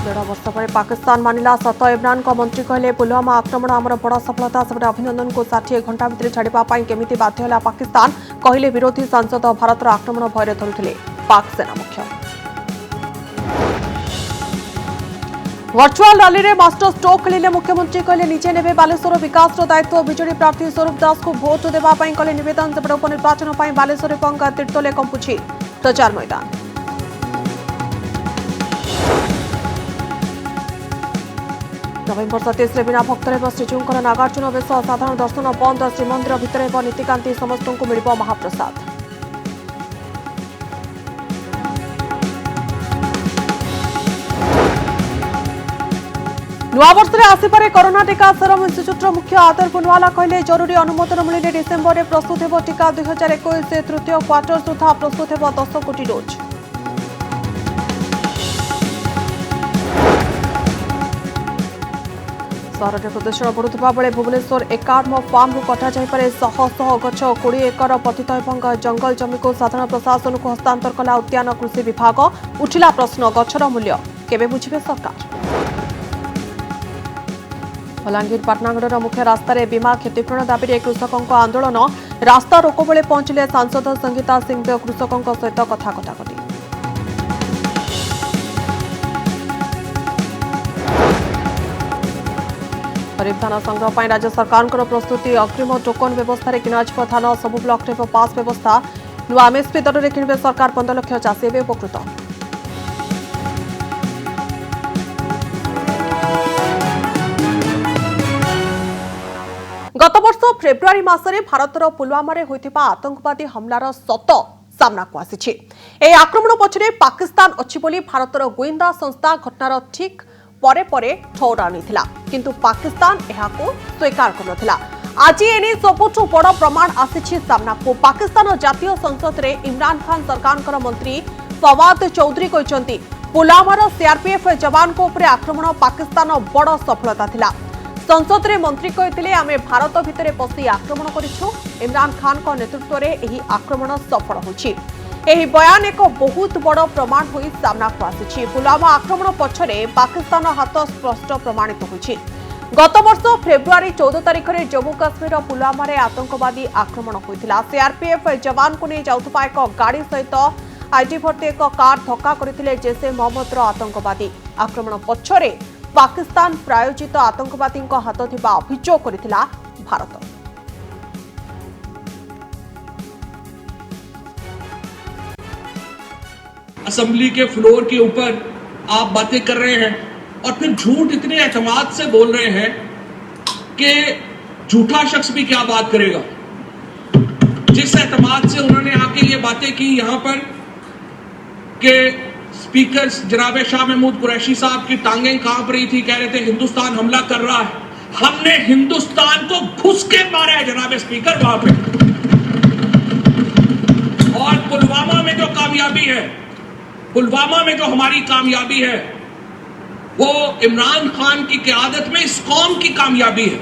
डेढ़ वर्ष पर पाकिस्तान मानिला सत। इमरान को मंत्री कहले पुलवामा आक्रमण आमर बड़ सफलता। सेपटे अभिनंदन को 60 घंटा भितर छाड़ा केमिति बाध्य होला पाकिस्तान। कहले विरोधी सांसद भारतर आक्रमण भय धरुले पाक सेना मुख्य। वर्चुआल रैली में मास्टर स्ट्रोक खेलिले मुख्यमंत्री कहले निजे नेबे बालेश्वर विकास दायित्व। बीजेडी प्रार्थी स्वरूप दास को भोट देवाई कले निवेदन। सेपटे उपनिर्वाचन पर बालेश्वर तीर्थले कंपुछि प्रचार मैदान। नवेम्बर 27 बिना भक्तर श्रीजीकर नागार्जुन बेश। साधारण दर्शन बंद। श्रीमंदिर भितर नीतिकांति समस्त को मिल महाप्रसाद। नुआवर्ष में आसपे कोरोना टीका सेरम इन्स्टिट्यूट मुख्य आदर पुनवाला कहले जरूरी अनुमोदन मिले डिसेम्बर में प्रस्तुत हो टीका। 2021 तृतीय क्वार्टर सुधा प्रस्तुत हो 10 कोटी डोज। सहर में प्रदूषण बढ़ुवा बेले भुवनेश्वर एकाडम फार्म कटा जापे शह शह गछ। 20 एकर पतित जंगल जमी को साधारण प्रशासन को हस्तांतर कला उद्यान कृषि विभाग। उठिला प्रश्न गछर मूल्य केबे बुझिबे सरकार। बलांगीर पाटनागढ़ मुख्य रास्तार बीमा क्षतिपूरण दाबी कृषकों आंदोलन। रास्ता रोको बेले पहुंचले सांसद संगीता सिंहदेव कृषकों सहित कथा कटाकटी। खरीफ धान संग्रह पर राज्य सरकार प्रस्तुति। अग्रिम टोकन व्यवस्था किणाजिव धान। सबु ब्लॉक में पास व्यवस्था। नुआ एमएसपी दर में किणवे सरकार। 15 लाख चाषी ए उपकृत। गत वर्ष फेब्रुआरी मासरे भारतर पुलवामा रे होइथिबा आतंकवादी हमलार सत सामना को आसीछि। ए आक्रमण पछरे पाकिस्तान अछि बोली भारतर गोइंदा संस्था घटनार ठीक परे परे ठौर आनिथिला, किंतु पाकिस्तान एहाको स्वीकार करनथिला। आज एने सबुठु बड़ प्रमाण आसीछि सामना को। पाकिस्तान जातीय संसद रे इमरान खान सरकारकर मंत्री फवाद चौधरी कहचंती पुलवामार सीआरपीएफ जवान को उपरे आक्रमण पाकिस्तान बड़ सफलता थिला। संसद रे मंत्री कहते आमे भारत भितर पशि आक्रमण करिछु। इमरान खान को नेतृत्व में यह आक्रमण सफल होछि। एही बयान एक बहुत बड़ प्रमाण होई सामना को आसीछि। पुलवामा आक्रमण पछरे पाकिस्तान हाथ स्पष्ट प्रमाणित होछि। गत वर्ष फेब्रुआरी 14 तारिख में जम्मू काश्मीर पुलवामा रे आतंकवादी आक्रमण होइतिला। सीआरपीएफ जवान को नहीं जाउथबा एक गाड़ी सहित आईटी भर्ती एक कार धक्का करथिले जैसे मोहम्मद आतंकवादी। आक्रमण पछरे पाकिस्तान प्रायोजित आतंकवादी हाथ थिबा अभियोग करिथिला भारत। असेंबली के फ्लोर के ऊपर आप बातें कर रहे हैं और फिर झूठ इतने एतमाद से बोल रहे हैं कि झूठा शख्स भी क्या बात करेगा। जिस एतमाद से उन्होंने आके ये बातें की यहाँ पर कि स्पीकर जनाब शाह महमूद कुरैशी साहब की टांगें कांप रही थी, कह रहे थे हिंदुस्तान हमला कर रहा है। हमने हिंदुस्तान को घुस के मारा है जनाब स्पीकर वहां पे। और पुलवामा में जो कामयाबी है, पुलवामा में जो हमारी कामयाबी है, वो इमरान खान की क़यादत में इस कौम की कामयाबी है।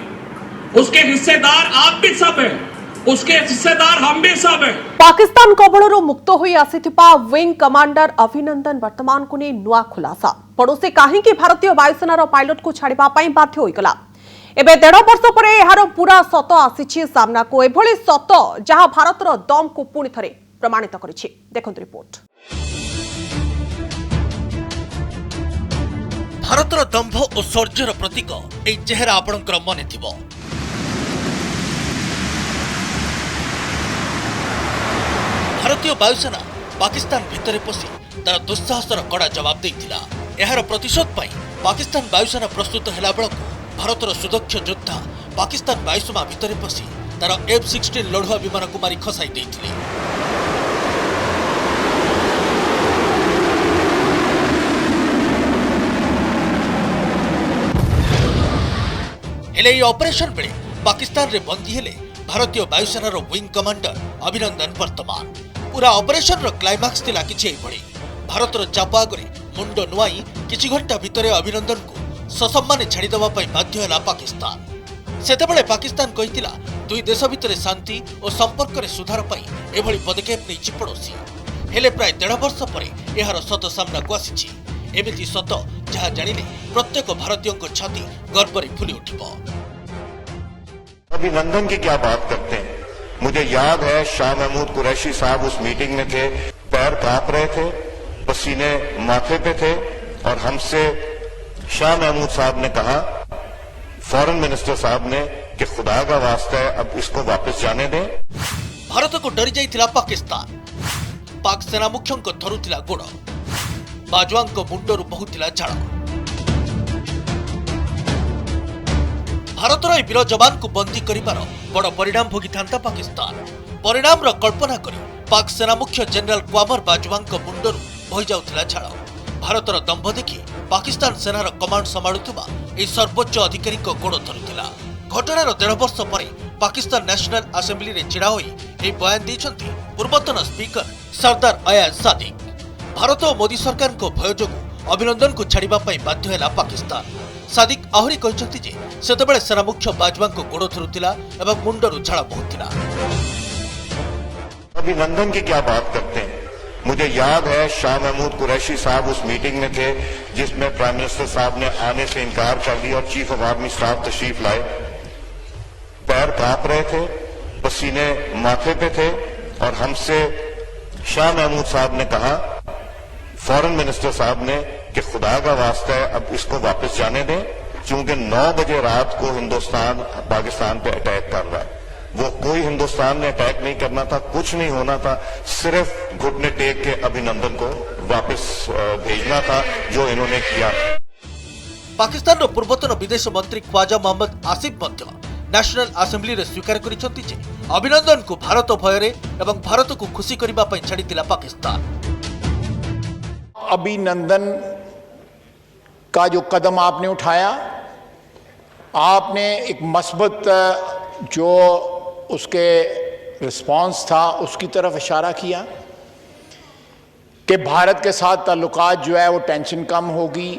उसके हिस्सेदार आप भी सब हैं, उसके हिस्सेदार हम भी सब हैं। पाकिस्तान कबलरू मुक्त होई आसिथिबा विंग कमांडर अभिनंदन वर्तमान को नहीं नुआ खुलासा। पड़ोसी काहींकि भारतीय वायुसेनार पायलट को छाड़िबा पई बाध्य होइगला। एबे 1.5 वर्ष पर एहार पूरा सत आसीछि सामना को। एभली सत जहां भारतर दम को पुणी थरे प्रमाणित करिछि। देखंतु रिपोर्ट। भारतर दंभ और शौर्यर प्रतीक ए चेहरा आपणकर मने थिबो। भारतीय वायुसेना पाकिस्तान भितर पशि तार दुस्साहसर कड़ा जवाब देइतिला। एहार प्रतिशोध पाई पाकिस्तान वायुसेना प्रस्तुत हेला बेलकु भारतर सुदक्ष योद्धा पाकिस्तान वायुसेना भितर पशि तार F-16 लढ़ुआ विमान को मारी खसाई देइतिले। हेले ऑपरेशन बेले पाकिस्तान रे बंदी हेले भारतीय वायुसेनार विंग कमांडर अभिनंदन वर्तमान। पूरा ऑपरेशन रो क्लाइमैक्स थिला किछि एभଳି। भारतर चाप आगरे मुंड नुआई किछि घंटा भितरे अभिनंदन को ससम्माने छाड़ी देवा पई बाध्य होला पाकिस्तान। सेतेबेले पाकिस्तान कहितिला दुई देश भितरे शांति और संपर्क रे सुधार पई एभଳି पदक्षेप नै पड़ोसी। हेले प्राय 1.5 वर्ष परे एहार सत सामना को आसीछि। एमिति सत जहाँ जानिले प्रत्येक भारतीय छाती गर्वरे फुली उठिबो। अभिनंदन की क्या बात करते हैं। मुझे याद है शाह महमूद कुरैशी साहब उस मीटिंग में थे, पैर कांप रहे थे, पसीने माथे पे थे और हमसे शाह महमूद साहब ने कहा, फॉरेन मिनिस्टर साहब ने, कि खुदा का वास्ता है अब इसको वापस जाने दें। भारत को डरी जाइथिला पाकिस्तान। पाक सेना मुख्यों को थरुथिला गोड़, बाजवान को मुंडरू बहुथिला झाड़। भारतर वीर जवान को बंदी करिबार बड़ परिणाम भोगी था पाकिस्तान। परिणाम कल्पना करी पाक सेना मुख्य जनरल क्वामर बाजवान को मुंडरू बही जाउथिला झाड़। भारतर दंभ देखि पाकिस्तान सेनार कमांड संभाळुथुबा ए सर्वोच्च अधिकारी को गोड़ धरुथिला। घटनार 1.5 वर्ष पर पाकिस्तान नेशनल असेंबली रे छिड़ा होई ए बयान दैछंती पूर्वतन स्पीकर सरदार अयाज सादिक। भारत और मोदी सरकार को भय जोगु अभिनंदन को छाड़िबा पई बाध्य हैला पाकिस्तान। सादिक आहरी कहते जे सेतेबेले सेना मुख्य बाजवा को गोड़ धरुथिला एवं मुंडरू झाड़ बहुथिला। अभिनंदन की क्या बात करते हैं। मुझे याद है शाह महमूद कुरैशी साहब उस मीटिंग में थे जिसमें प्राइम मिनिस्टर साहब ने आने से इनकार कर दिया और चीफ ऑफ आर्मी स्टाफ तशरीफ लाए। पैर कांप रहे थे, पसीने माथे पे थे और हमसे शाह महमूद साहब ने कहा, फॉरेन मिनिस्टर साहब ने, कि खुदा का वास्ता है अब इसको वापस जाने दें, क्योंकि 9 बजे रात को हिंदुस्तान पाकिस्तान पे अटैक कर रहा है। वो कोई हिंदुस्तान ने अटैक नहीं करना था, कुछ नहीं होना था, सिर्फ घुटने टेक के अभिनंदन को वापस भेजना था, जो इन्होंने किया। पाकिस्तान पूर्वतन विदेश मंत्री ख्वाजा मोहम्मद आसिफ मध्य नेशनल असेंबली रे स्वीकार करिसेंती जे अभिनंदन को भारत भयरे एवं भारत को खुशी करिबा पई छाड़ीतिला पाकिस्तान। अभिनंदन का जो कदम आपने उठाया, आपने एक मस्बत जो उसके रिस्पांस था उसकी तरफ इशारा किया कि भारत के साथ ताल्लुकात जो है वो टेंशन कम होगी।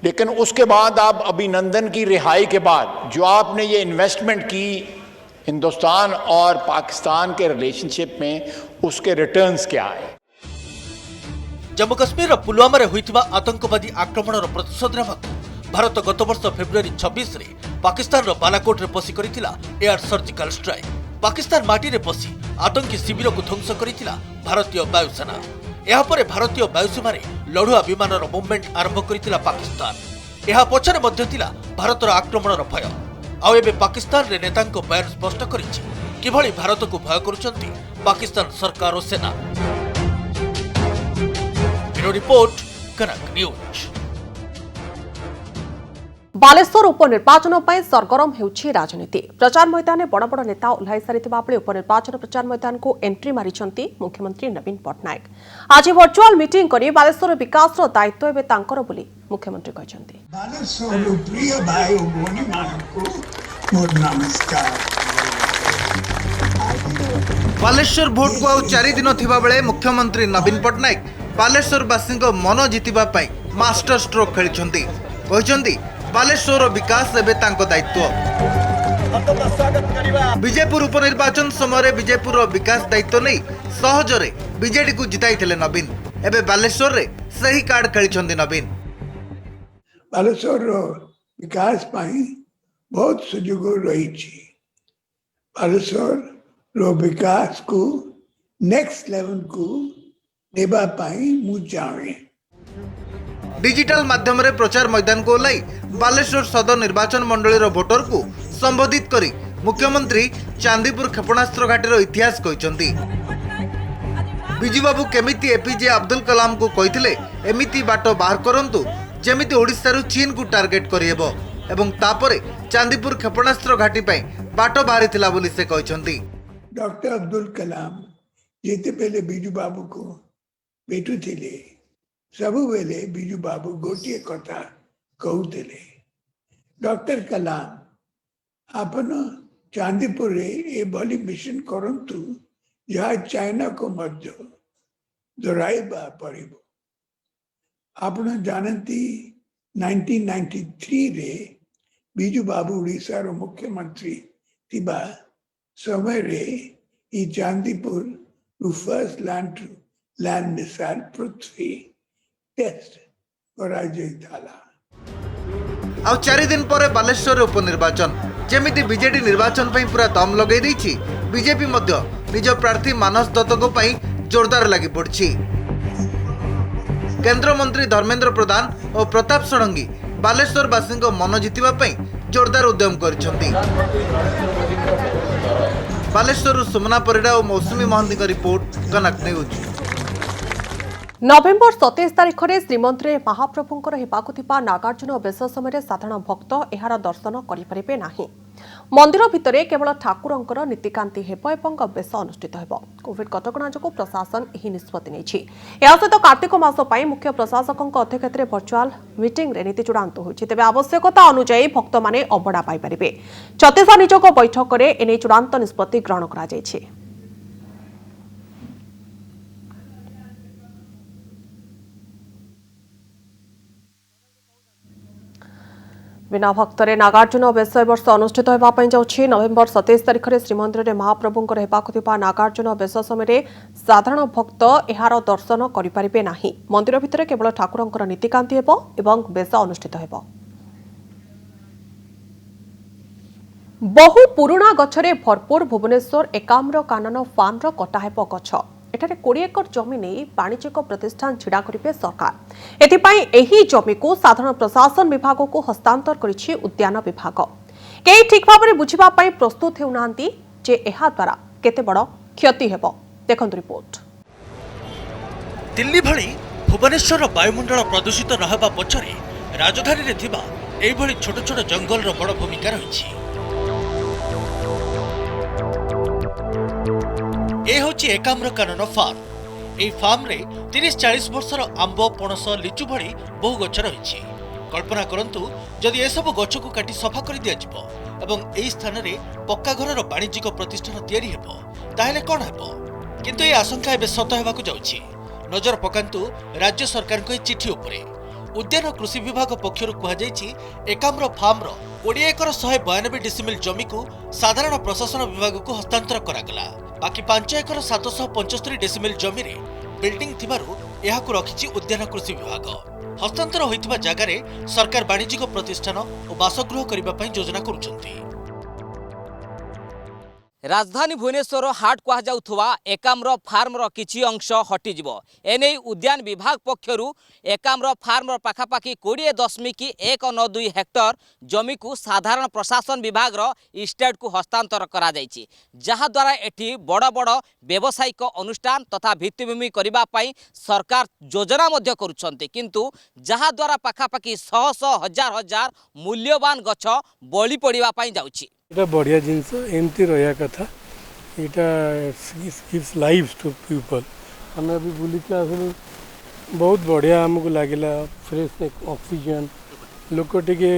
लेकिन उसके बाद आप अभिनंदन की रिहाई के बाद जो आपने ये इन्वेस्टमेंट की हिंदुस्तान और पाकिस्तान के रिलेशनशिप में, उसके रिटर्न्स क्या आए। जम्मू कश्मीर पुलवामा रे होइतिबा आतंकवादी आक्रमणर प्रतिशोध नेबाकु भारत गत वर्ष फेब्रुआरी 26 रे पाकिस्तान रो बालाकोट रे पसी करितिला एयर सर्जिकल स्ट्राइक। पाकिस्तान माटी रे पसी आतंकी शिविर को ध्वंस करितिला भारतीय वायुसेना। यह पर भारतीय वायुसेना रे लड़ुआ विमान मुवमेंट आरंभ करितिला पाकिस्तान। यह पछरे मध्य थिला भारतर आक्रमणर भय। आ एबे पाकिस्तान रे नेतांको बयान स्पष्ट करिछि किभଳି भारत को भय करुछंती पाकिस्तान सरकार और सेना। ब्यूरो रिपोर्ट कनक न्यूज। बालेश्वर उपनिर्वाचन पर सरगरम होउछि राजनीति। प्रचार मैदान बड़ बड़ नेता ओह्लाई सारिथिबा बेले उपनिर्वाचन प्रचार मैदान को एंट्री मारिछंती मुख्यमंत्री नवीन पट्टनायक। आज वर्चुअल मीटिंग करी बालेश्वर विकास रो दायित्व एबे तांकर बोली मुख्यमंत्री कहछंती। बालेश्वर प्रिय भाई ओ भौणी मानकु मोर नमस्कार। बालेश्वर भोट को आउ 4 दिन थिबा बेले मुख्यमंत्री नवीन पट्टनायक बालेश्वर वासी मन जितिबा पई मास्टर स्ट्रोक खेलिछंती। कहछंती बालेश्वर विकास एबे तांको दायित्व। विजयपुर उपनिर्वाचन समय विजयपुर विकास दायित्व नहीं सहजरे बीजेडी को जिताइथिले नवीन। एबे बालेश्वर रे सही कार्ड खेलिछंती नवीन। बालेश्वर विकास पाई बहुत सुजोग रही। बालेश्वर रो विकास को नेक्स्ट लेवल को नेबा पाई मु जावे। डिजिटल माध्यम रे प्रचार मैदान को लाई बालेश्वर सदर निर्वाचन मंडली भोटर को संबोधित करी मुख्यमंत्री चांदीपुर क्षेपणास्त्र घाटीर इतिहास कहते। बिजुबाबू केमिति एपीजे अब्दुल कलाम को कहते एमिति बाट बाहर करंतु जेमिति ओडिशारू चीन को टार्गेट करिहेबो एवं तापरे चांदीपुर क्षेपणास्त्र घाटी पई बाट बाहरिथिला बोली से कहते। डॉक्टर अब्दुल कलाम जेते पहले बिजू बाबू को भेटू थिले सबु बेले बिजू बाबू गोटिए कथा कहूले, डॉक्टर कलाम आपन चांदीपुर ए भली मिशन करंतु जहाँ चाइना को मध्य दोहराइबा पड़िबो। आपन जानती 1993 रे बिजू बाबू उड़ीसा रो मुख्यमंत्री थिबा समय रे ई चांदीपुर फर्स्ट लैंड मिसाइल पृथ्वी टेस्ट କରାଯାଇଥିଲା। ଆଉ 4 दिन पर बालेश्वर उपनिर्वाचन जेमिति बीजेडी निर्वाचन पई पूरा दम लगै दैछि बीजेपी मध्य निज प्रार्थी मानस दत्तको पई जोरदार लागि पड़छि। केंद्र मंत्री धर्मेंद्र प्रधान और प्रताप षडंगी बालेश्वर वासी मन जितिबा पई जोरदार उद्यम करिसेंति। बालेश्वर सुमना परिडा और मौसुमी महंती रिपोर्ट कनक न्यूज। नवेम्बर 27 तारिख में श्रीमंदिर महाप्रभुंकर हेबाकु थिबा नागार्जुन बेश समय साधारण भक्त एहार दर्शन करिपारिबे नाही। मंदिर भितरे केवल ठाकुरंकर नीतिकांति हेब एवं बेश अनुष्ठित हेब। कोविड कटकणा जोगु प्रशासन एही निष्पत्ति नेछि। या सहित कार्तिक मास पई मुख्य प्रशासकक अध्यक्षतारे वर्चुअल मीटिंग रे नीति चूड़ांत होइछि। तेबे आवश्यकता अनुसार भक्त माने अबड़ा पाई पारिबे। छत्तीस निजोग बैठक में एने चूड़ांत निष्पत्ति ग्रहण करा जायछि। बिना भक्तरे नागार्जुन बेश वर्ष अनुष्ठित होगा जाउछि। नवेम्बर 27 तारिख में श्रीमंदिर में महाप्रभुंकर हेबाकु थिबा नागार्जुन बेश समय साधारण भक्त एहार दर्शन करिपारिबे नाही। मंदिर भितर केवल ठाकुरंकर नीतिकांति हेब एवं बेश अनुष्ठित हेब। बहु पुराणा गछरे भरपूर भुवनेश्वर एकाम्र कानन फार्मर कटा हेब गछ। एठारे 20 एकर जमी नहीं वाणिज्यिक प्रतिष्ठान छिड़ा करिबे सरकार। एथिपाई एही जमी को साधारण प्रशासन विभाग को हस्तांतर करिछि उद्यान विभाग। केही ठीक भाबरे बुझिबा पई प्रस्तुत हेउनांती जे एहा द्वारा केते बड़ क्षति हेबो। देखंतु रिपोर्ट। दिल्ली भली भुवनेश्वर वायुमंडल प्रदूषित नहेबा पछरे राजधानी रे थिबा एही भली छोट छोट जंगल रो बड़ भूमिका रहिछि। ए होची एकाम्र कानन फार्म। एही फार्म रे 30-40 वर्षर आंब पणस लिचु भली बहु गछ रहिछि। कल्पना करंतु जदि ए सब गछ को काटी सफा कर दिया जिवो एवं एही स्थान रे पक्का घरर वाणिज्यिक प्रतिष्ठान तयारी हेबो ताहेले कोन हेबो। किंतु ए आशंका एबे सत हेबाकु जाउछि। नजर पकांतु राज्य सरकार को चिठी उपरे। उद्यान कृषि विभाग पक्षरु कहा जायछि एकाम्र फार्म रो 20 एकर 192 डिसिमिल जमी को साधारण प्रशासन विभाग को हस्तांतर करागला। बाकी 5 एकर 775 डेसिमिल जमी रे बिल्डिंग थिबारु एहाकु रखिछि उद्यान कृषि विभाग। हस्तांतर होइतिबा जागारे सरकार वाणिज्यिक प्रतिष्ठान और बासगृह करिबा पई योजना करूछंती। राजधानी भुवनेश्वर हाट कह जाउथवा एकाम्र फार्मर किछि अंश हटिଯିब। एने उद्यान विभाग पक्षरु एकाम्र फार्मर पाखापाखि 20.192 हेक्टर जमी को साधारण प्रशासन विभाग इस्टेट को हस्तांतर करा जायछि। जहा द्वारा एठी बड़ बड़ व्यावसायिक अनुष्ठान तथा भित्तिभूमि करिबा पई सरकार योजना मध्य करूछंती। किंतु जहा द्वारा पाखापाखि 100 हजार हजार मूल्यवान गछ बळी पड़िबा पई जाउछि। এটা बढ़िया जिनस एमती रहा कथा यहाँ गिव्स लाइफ टू पीपल। आम अभी बुलिक आसलु बहुत बढ़िया आमको लगिला फ्रेश ऑक्सीजन लोक टिके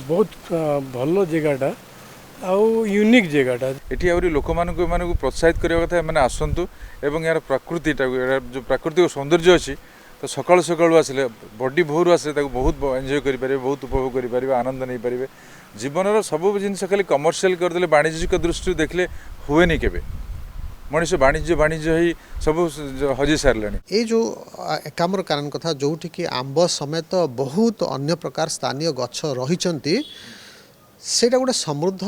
बहुत भल जगहटा आउ यूनिक जगहटा एठी आउरी लोक मानक मानक प्रोत्साहित करबा कथा माने आसंतु एवं यार प्रकृतिटा जो प्राकृतिक सौंदर्य अछि तो सकाळ सकाळ आसले बॉडी भोर आसले ताको बहुत एंजॉय करि पारे बहुत उपभोग करि पारे आनंद नै पारे। जीवन सब जिनस खाली कमर्शियल करदे वाणिज्यिक दृष्टि देखले हुए नहीं केबे मनीष वाणिज्य वाणिज्य ही सब हजि सारे। ये जो एकाम्र कानन कथा जोठी कि आंब समेत बहुत अन्य प्रकार स्थानीय गछ रही सेटा गोटे समृद्ध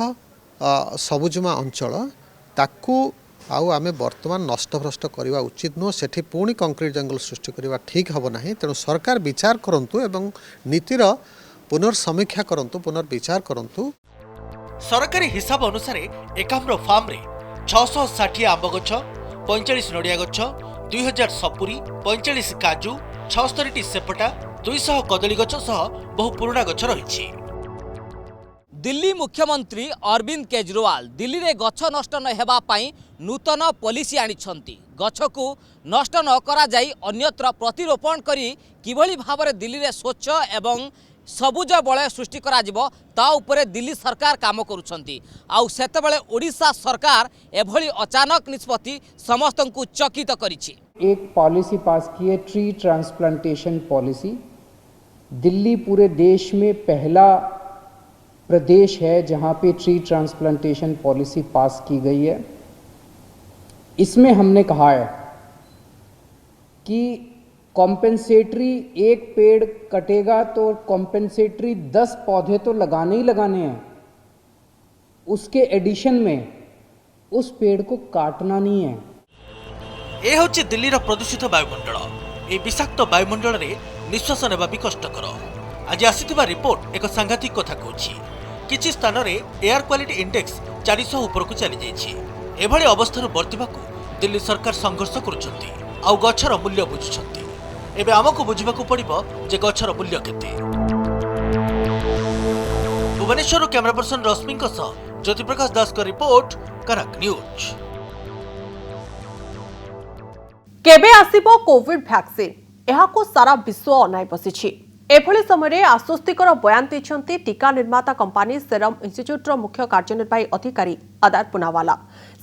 सबुजमा अंचल ताकू आउ आमे वर्तमान नष्टभ्रष्ट करवा उचित नुह। सेठी पुणी कंक्रीट जंगल सृष्टि करवा ठीक हम ना। तेणु सरकार विचार करंतु एवं नीतिर पुनर्समीक्षा करंतु पुनर्विचार करंतु। सरकारी हिसाब अनुसार एकाम्र फार्म रे 660 आंब गछ 45 नड़िया गछ 2000 सपुरी 45 काजू 76 सेपटा 200 कदली गछ सह बहु पुराना गछ रही। दिल्ली मुख्यमंत्री अरविंद केजरीवाल दिल्ली रे गछ नष्ट न हेबा पई नूतन पॉलिसी आनिछंती। गछ को नष्ट न करा जाई अन्यत्र प्रतिरोपण करी किभली भाबरे दिल्ली रे स्वच्छ एवं सबुज बलय सृष्टि करा जिवो ता उपरे दिल्ली सरकार काम करुछंती। आउ सेतेबेले ओडिशा सरकार एभली अचानक निष्पत्ति समस्तंकु चकित करिछि। एक पॉलिसी पास की है ट्री ट्रांसप्लांटेशन पॉलिसी। दिल्ली पूरे देश में पहला प्रदेश है जहां पे ट्री ट्रांसप्लांटेशन पॉलिसी पास की गई है। इसमें हमने कहा है कि कॉम्पेंसेटरी एक पेड़ कटेगा तो कॉम्पेंसेटरी 10 पौधे तो लगाने ही लगाने हैं, उसके एडिशन में उस पेड़ को काटना नहीं है। ए होची दिल्लीर प्रदूषित वायुमंडल। ए विषाक्त वायुमंडल रे निश्वास नेबा भी कष्टकर। आज आसीथिबा रिपोर्ट एक सांघातिक कथा कहूछि। किछि स्थान रे एयर क्वालिटी इंडेक्स 400 ऊपर को चली जाइछि। एभଳି अवस्थार बर्तिबाकू दिल्ली सरकार संघर्ष करुछंती आउ गछर मूल्य बुझुछंती। एबे आमको बुझिबाकू पड़िबो जे गछर मूल्य केते। भुवनेश्वर कैमरा पर्सन रश्मि ज्योति प्रकाश दास का रिपोर्ट, कनक न्यूज। केबे आसीबो कोविड वैक्सीन एहाको सारा विश्व अनाई बसिछि। एभଳି समय आश्वस्तिकर बयान दैछंती टीका निर्माता कंपनी सेरम इंस्टीट्यूट मुख्य कार्यनिर्वाही अधिकारी आदार पुनावाला।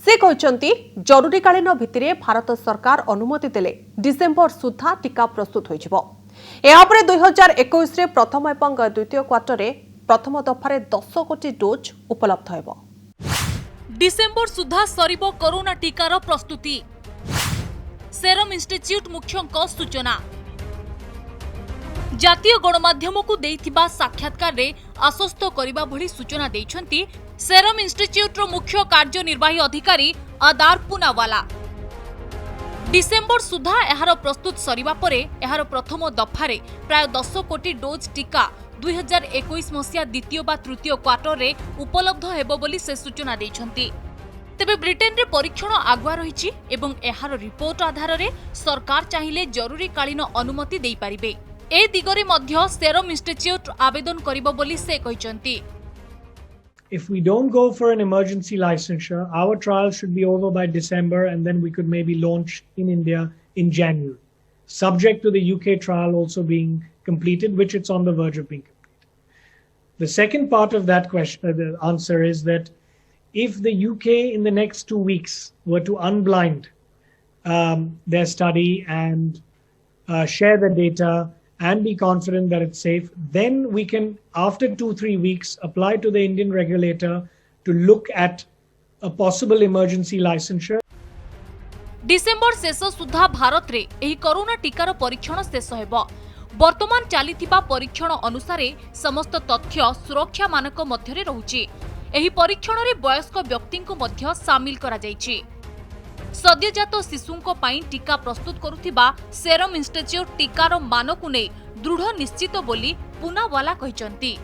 से कहते जरूरीकालीन भित्तिरे भारत सरकार अनुमति देले डिसेम्बर सुधा टीका प्रस्तुत होइजिबो। एहापरे 2021 रे प्रथम एवं द्वितीय क्वार्टर प्रथम दफारे 10 कोटी डोज उपलब्ध हेबो। डिसेम्बर सुधा सरिबो कोरोना टीकार प्रस्तुति। सेरम इंस्टीट्यूट मुख्यଙ୍କ सूचना। जातीय गणमाध्यम को देइथिबा साक्षात्कार रे आश्वस्त करिबा भली सूचना दैछंती सेरम इंस्टीट्यूट मुख्य कार्यनिर्वाही अधिकारी आदार पुनावाला। डिसेम्बर सुधा एहार प्रस्तुत सरिबा परे एहार प्रथम दफारे प्राय 10 कोटी डोज टीका 2021 मसिया द्वितीय बा तृतीय क्वार्टर रे उपलब्ध हेबो बोली से सूचना दैछंती। तेबे ब्रिटेन रे परीक्षण आगुआ रहिछि एवं एहार रिपोर्ट आधार रे सरकार चाहिले जरूरीकालीन अनुमति देई पारिबे। ए दिगरे मध्य सेरम इंस्टीट्यूट आवेदन करिबो बोली से कहिसंती। If we don't go for an emergency licensure, our trial should be over by December and then we could maybe launch in India in January, subject to the UK trial also being completed, which it's on the verge of being completed. The second part of that question, the answer is that if the UK in the next 2 weeks were to unblind their study and share the data and be confident that it's safe, then we can, after 2-3 weeks, apply to the Indian regulator to look at a possible emergency licensure. December शेष सुधा भारत रे एही corona टीकार परीक्षण शेष हेबो। वर्तमान चालिथिबा परीक्षण अनुसारे समस्त तथ्य सुरक्षा मानक मध्यरे रहुछि। एही परीक्षण रे वयस्क व्यक्ति को मध्य शामिल करा जाइछि। सद्यजात शिशुंको पाई टीका प्रस्तुत करुथिबा सेरम इंस्टीट्यूट टीकार मानकु नै दृढ़ निश्चित बोली Poonawalla कहिसंती।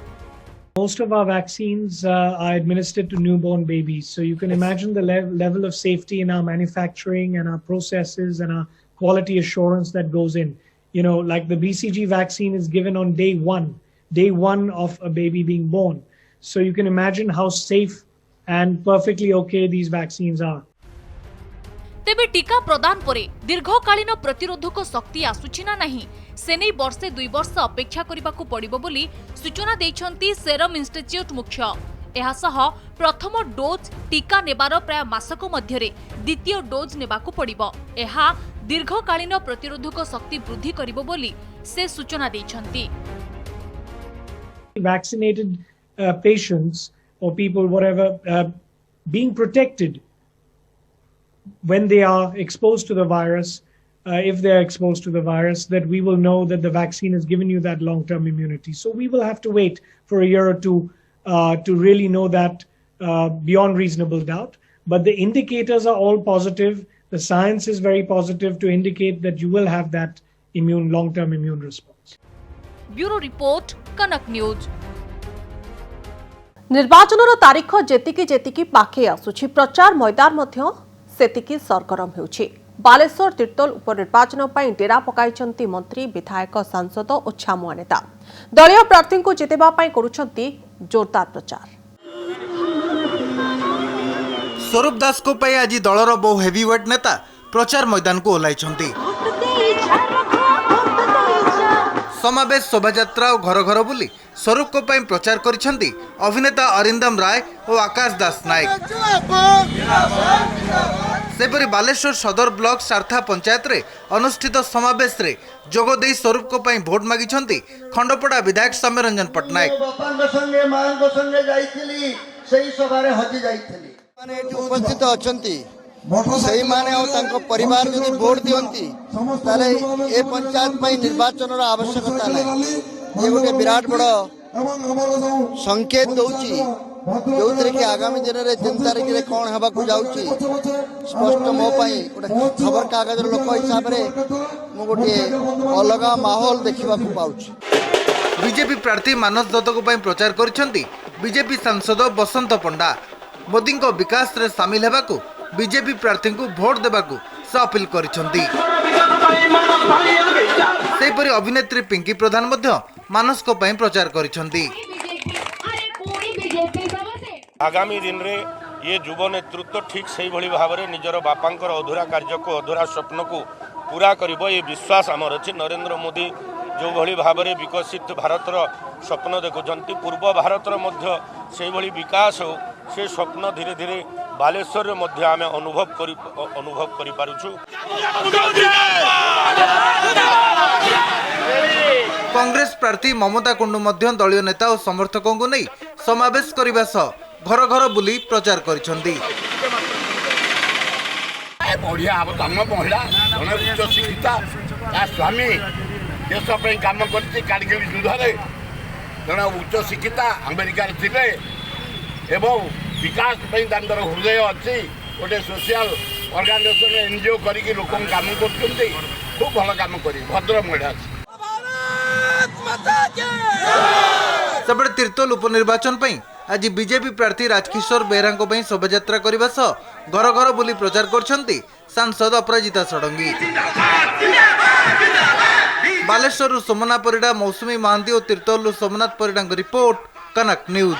Most of our vaccines are administered to newborn babies, so you can imagine the level of safety in our manufacturing and our processes and our quality assurance that goes in. You know, like the BCG vaccine is given on day one of a baby being born. So you can imagine how safe and perfectly okay these vaccines are. तेबे टीका प्रदान परे दीर्घकालीन प्रतिरोधक शक्ति आसुछि ना नहीं सेनै वर्षे 2 वर्ष अपेक्षा करिबाकू पड़िबो बोली सूचना दैछंती सेरम इंस्टीट्यूट मुख्य। एहासह प्रथम डोज टीका नेबार प्राय मासक मध्यरे द्वितीय डोज नेबाकू पड़िबो। एहा दीर्घकालीन प्रतिरोधक शक्ति वृद्धि करिबो बोली से सूचना दैछंती। Vaccinated patients or people whatever being protected when they are exposed to the virus, if they are exposed to the virus, that we will know that the vaccine has given you that long-term immunity. So we will have to wait for a year or two to really know that beyond reasonable doubt. But the indicators are all positive. The science is very positive to indicate that you will have that long-term immune response. Bureau Report, Kanak News. निर्वाचन तारीख जेतिकी पाखे आसुछि प्रचार मैदान मध्य सेतिकी सरगरम हेउछि। बालेश्वर तीर्तोल उपनिर्वाचन पर डेरा पकाइछंती मंत्री विधायक सांसद और छामुआ नेता दलीय प्रार्थी को जितेबा पई करूछंती जोरदार प्रचार। स्वरूप दास को पई आज दलर बहु हेवीवेट नेता प्रचार मैदान को ओह्लाइछंती। समावेश शोभायात्रा और घर घर बुली स्वरूप को पई प्रचार करिछंती अभिनेता अरिंदम राय और आकाश दास नायक। सेपरी बालेश्वर सदर ब्लॉक सारथा पंचायत रे अनुष्ठित समावेश रे जोग देई स्वरूप को पई भोट मागिछंती खंडपड़ा विधायक सौम्यरंजन पटनायक। उपस्थित अछंती से माने परिवार जो भोट दिखती ताले ए पंचायत निर्वाचन आवश्यकता ना ये गोटे विराट बड़ संकेत दौची जो कि आगामी दिन में 3 तारिख में कौन हवा को जाऊँगी स्पष्ट मो गोटे खबर कागज लोक हिसाब से गोटे अलग माहौल देखा पाऊँ। बीजेपी प्रार्थी मानस दत्तक प्रचार करिसेंती बीजेपी सांसद बसंत पंडा मोदी विकास रे शामिल हेबाकू बीजेपी प्रार्थी को भोट देबाकू से अपील करिसेंती। सेपरि अभिनेत्री पिंकी प्रधान मध्य मानस को पई प्रचार करिसेंती। आगामी दिन रे ये युव नेतृत्व ठीक से भली भाव में निजर बापांकर अधूरा कार्य को अधूरा स्वप्न को पूरा करिबो ये विश्वास आमर अछि। नरेंद्र मोदी जो भली भाव में विकसित भारतर स्वप्न देखुंट पूर्व भारतर मध्य से भली विकास हो से स्वप्न धीरे धीरे बालेश्वर मध्य आम अनुभव करि पारुछु। कांग्रेस प्रार्थी ममता कुंडू मध्य दलीय नेता और समर्थकों को नहीं समावेश करने सह घर घर बुली प्रचार करिसेंती। बढ़िया आम महिला जड़े उच्च शिक्षिता स्वामी देश कम कर कारगिल युद्ध जड़े उच्च शिक्षिता अमेरिका थे एवं विकास हृदय अच्छी गोटे सोशल ऑर्गेनाइजेशन एनजीओ करके लोक काम कर खूब भल काम कर भद्र महिला सबले तीर्तोल उपनिर्वाचन आज बीजेपी प्रार्थी राजकिशोर बेहरा शोभायात्रा करने सह घर घर बुली प्रचार करछंती सांसद अपराजिता षडंगी। बालेश्वर सोमनाथ परिडा मौसुमी महांती और तीर्तोल सोमनाथ परिडा रिपोर्ट कनक न्यूज।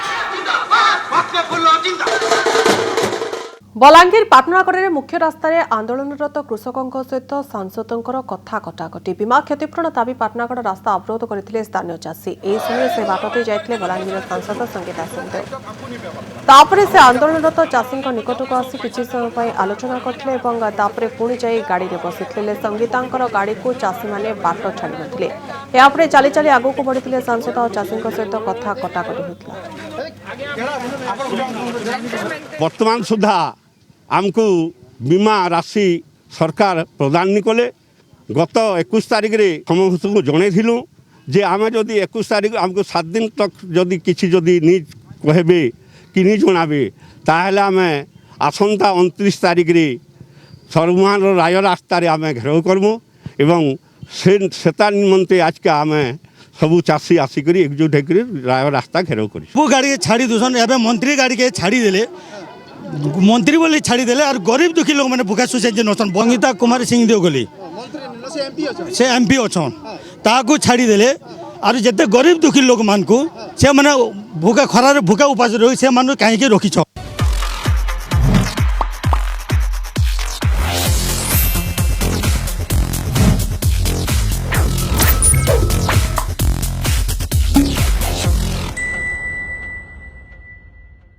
बलांगीर पाटनागढ़ मुख्य रास्तार आंदोलनरत कृषकों सहित सांसदों कथा कटाकटी बीमा क्षतिपूरण दाबी पाटनागढ़ रास्ता अवरोध करते स्थानीय चाषी यह समय से बाट दे जाते बलांगीर सांसद संगीता सिंहदेव से आंदोलनरत चाषी निकटक आसी किसी समय आलोचना करते पुणी जा गाड़ी में बसी संगीता गाड़ी को चाषी मैंने बाट छाड़ी नथिले यापर चली चली आगक बढ़ी सांसद और चाषी सहित कथा कटाकटी वर्तमान सुधा आमको बीमा राशि सरकार प्रदान नहीं कले गत 21 तारिख रे समस्त को जनईलु जे आम जदि 21 तारिख आमको 7 दिन तक जदि किसी जदि नहीं कहबे कि नहीं जनाबे ताहले आम आसंता 29 तारिख रे सर्वमान राय रास्तार आम घेराव करमु एवं सेता निमंते आज के आम सबू चाषी आसिक एकजुट होकर राय रास्ता घेराव कर गाड़ी छाड़ी दूसन एवं मंत्री गाड़ी के छाड़ी देले मंत्री बोली छाड़ी देले और गरीब दुखी लोग मैंने भूखा सुसाइड नसन बंगिता कुमार सिंह देव गली से एमपी अच्छन ताकू छाड़ी देले और जिते गरीब दुखी लोग मान को से मैंने भूखा खरार भूखा उपास रही से मान कहीं रखी